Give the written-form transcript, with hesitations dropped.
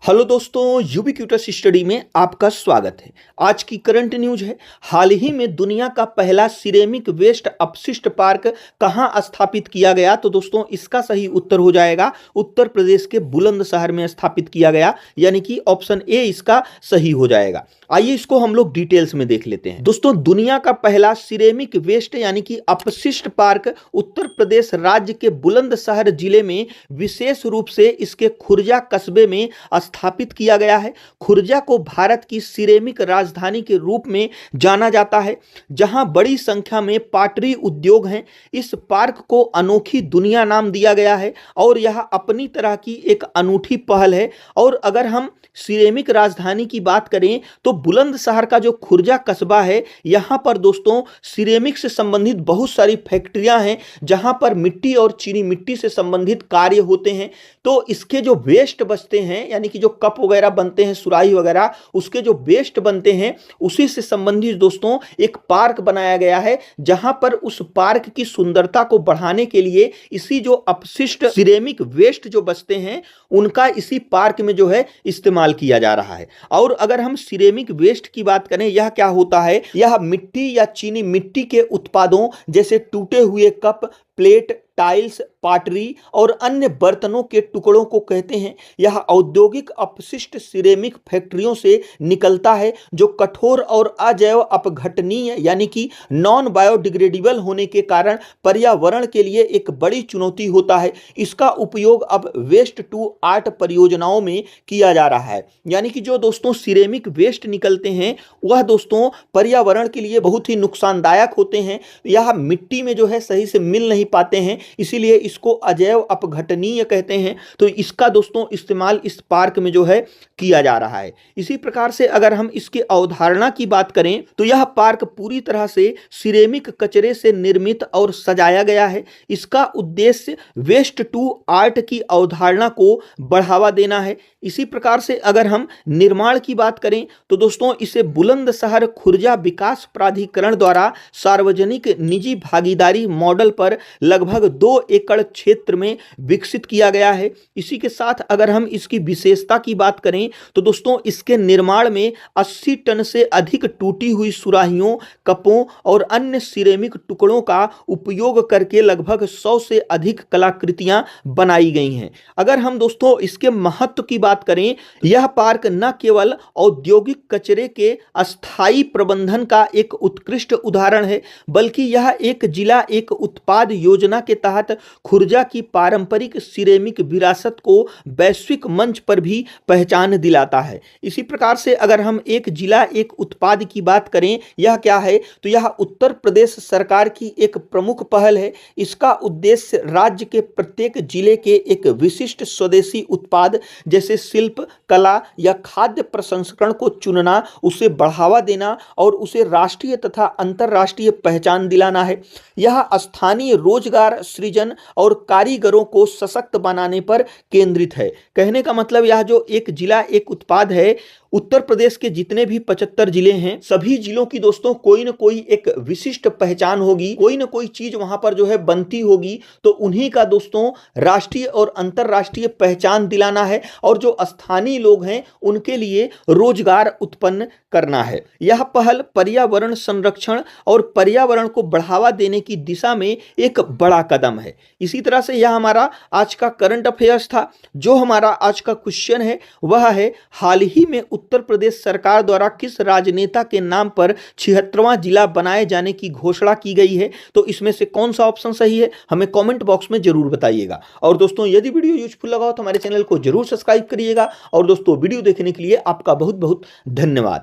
Hello दोस्तों, ubiquitous study में आपका स्वागत है। आज की करंट न्यूज है। हाल ही में दुनिया का पहला सिरेमिक वेस्ट अपशिष्ट पार्क कहां स्थापित किया गया? तो दोस्तों इसका सही उत्तर हो जाएगा उत्तर प्रदेश के बुलंदशहर में स्थापित किया गया, यानी कि ऑप्शन ए इसका सही हो जाएगा। आइए इसको हम लोग डिटेल्स में देख लेते हैं। दोस्तों दुनिया का पहला सिरेमिक वेस्ट यानी कि अपशिष्ट पार्क उत्तर प्रदेश राज्य के बुलंदशहर जिले में विशेष रूप से इसके खुर्जा कस्बे में स्थापित किया गया है। खुर्जा को भारत की सिरेमिक राजधानी के रूप में जाना जाता है, जहां बड़ी संख्या में पाटरी उद्योग हैं। इस पार्क को अनोखी दुनिया नाम दिया गया है और यह अपनी तरह की एक अनूठी पहल है। और अगर हम सिरेमिक राजधानी की बात करें तो बुलंदशहर का जो खुर्जा कस्बा है, यहां पर दोस्तों सिरेमिक से संबंधित बहुत सारी फैक्ट्रियां हैं, जहां पर मिट्टी और चीनी मिट्टी से संबंधित कार्य होते हैं। तो इसके जो वेस्ट बचते हैं, यानी कि जो कप वगैरह बनते हैं, सुराही वगैरह, उसके जो वेस्ट बनते हैं, उसी से संबंधित दोस्तों एक पार्क बनाया गया है, जहां पर उस पार्क की सुंदरता को बढ़ाने के लिए इसी जो अपशिष्ट सिरेमिक वेस्ट जो बचते हैं, उनका इसी पार्क में जो है इस्तेमाल किया जा रहा है। और अगर हम सिरेमिक वेस्ट की बात करें, यह क्या होता है? यह मिट्टी या चीनी मिट्टी के उत्पादों जैसे टूटे हुए कप, प्लेट, टाइल्स, पाटरी और अन्य बर्तनों के टुकड़ों को कहते हैं। यह औद्योगिक अपशिष्ट सिरेमिक फैक्ट्रियों से निकलता है, जो कठोर और अजैव अपघटनीय यानी कि नॉन बायोडिग्रेडेबल होने के कारण पर्यावरण के लिए एक बड़ी चुनौती होता है। इसका उपयोग अब वेस्ट टू आर्ट परियोजनाओं में किया जा रहा है। यानी कि जो दोस्तों सिरेमिक वेस्ट निकलते हैं, वह दोस्तों पर्यावरण के लिए बहुत ही नुकसानदायक होते हैं। यह मिट्टी में जो है सही से मिल नहीं पाते हैं, इसीलिए इसको अजैव अपघटनीय कहते हैं। तो इसका दोस्तों इस्तेमाल इस पार्क में जो है किया जा रहा है। इसी प्रकार से अगर हम इसके अवधारणा की बात करें तो यह पार्क पूरी तरह से सिरेमिक कचरे से निर्मित और सजाया गया है। इसका उद्देश्य वेस्ट टू आर्ट की अवधारणा को बढ़ावा देना है। इसी प्रकार से अगर हम निर्माण की बात करें तो दोस्तों इसे बुलंदशहर खुर्जा विकास प्राधिकरण द्वारा सार्वजनिक निजी भागीदारी मॉडल पर लगभग 2 एकड़ क्षेत्र में विकसित किया गया है। इसी के साथ अगर हम इसकी विशेषता की बात करें तो दोस्तों इसके निर्माण में 80 टन से अधिक टूटी हुई सुराहियों, कपों और अन्य सिरेमिक टुकड़ों का उपयोग करके लगभग 100 से अधिक कलाकृतियां बनाई गई हैं। अगर हम दोस्तों इसके महत्व की बात करें, यह पार्क न केवल औद्योगिक कचरे के अस्थायी प्रबंधन का एक उत्कृष्ट उदाहरण है, बल्कि यह एक जिला एक उत्पाद योजना के तहत खुर्जा की पारंपरिक सिरेमिक विरासत को वैश्विक मंच पर भी पहचान दिलाता है। इसी प्रकार से अगर हम एक जिला एक उत्पाद की बात करें, यह क्या है? तो यह उत्तर प्रदेश सरकार की एक प्रमुख पहल है। इसका उद्देश्य राज्य के प्रत्येक जिले के एक विशिष्ट स्वदेशी उत्पाद जैसे शिल्प, कला या खाद्य प्रसंस्करण को चुनना, उसे बढ़ावा देना और उसे राष्ट्रीय तथा अंतर्राष्ट्रीय पहचान दिलाना है। यह स्थानीय रोजगार सृजन और कारीगरों को सशक्त बनाने पर केंद्रित है। कहने का मतलब यह जो एक जिला एक उत्पाद है, उत्तर प्रदेश के जितने भी 75 जिले हैं, सभी जिलों की दोस्तों कोई ना कोई एक विशिष्ट पहचान होगी, कोई ना कोई चीज वहां पर जो है बनती होगी। तो उन्हीं का दोस्तों राष्ट्रीय और अंतर्राष्ट्रीय पहचान दिलाना है और जो स्थानीय लोग हैं उनके लिए रोजगार उत्पन्न करना है। यह पहल पर्यावरण संरक्षण और पर्यावरण को बढ़ावा देने की दिशा में एक बड़ा कदम है। इसी तरह से यह हमारा आज का करंट अफेयर्स था। जो हमारा आज का क्वेश्चन है वह है, हाल ही में उत्तर प्रदेश सरकार द्वारा किस राजनेता के नाम पर 76वां जिला बनाए जाने की घोषणा की गई है? तो इसमें से कौन सा ऑप्शन सही है, हमें कमेंट बॉक्स में जरूर बताइएगा। और दोस्तों यदि वीडियो यूजफुल लगा हो तो हमारे चैनल को जरूर सब्सक्राइब करिएगा। और दोस्तों वीडियो देखने के लिए आपका बहुत बहुत धन्यवाद।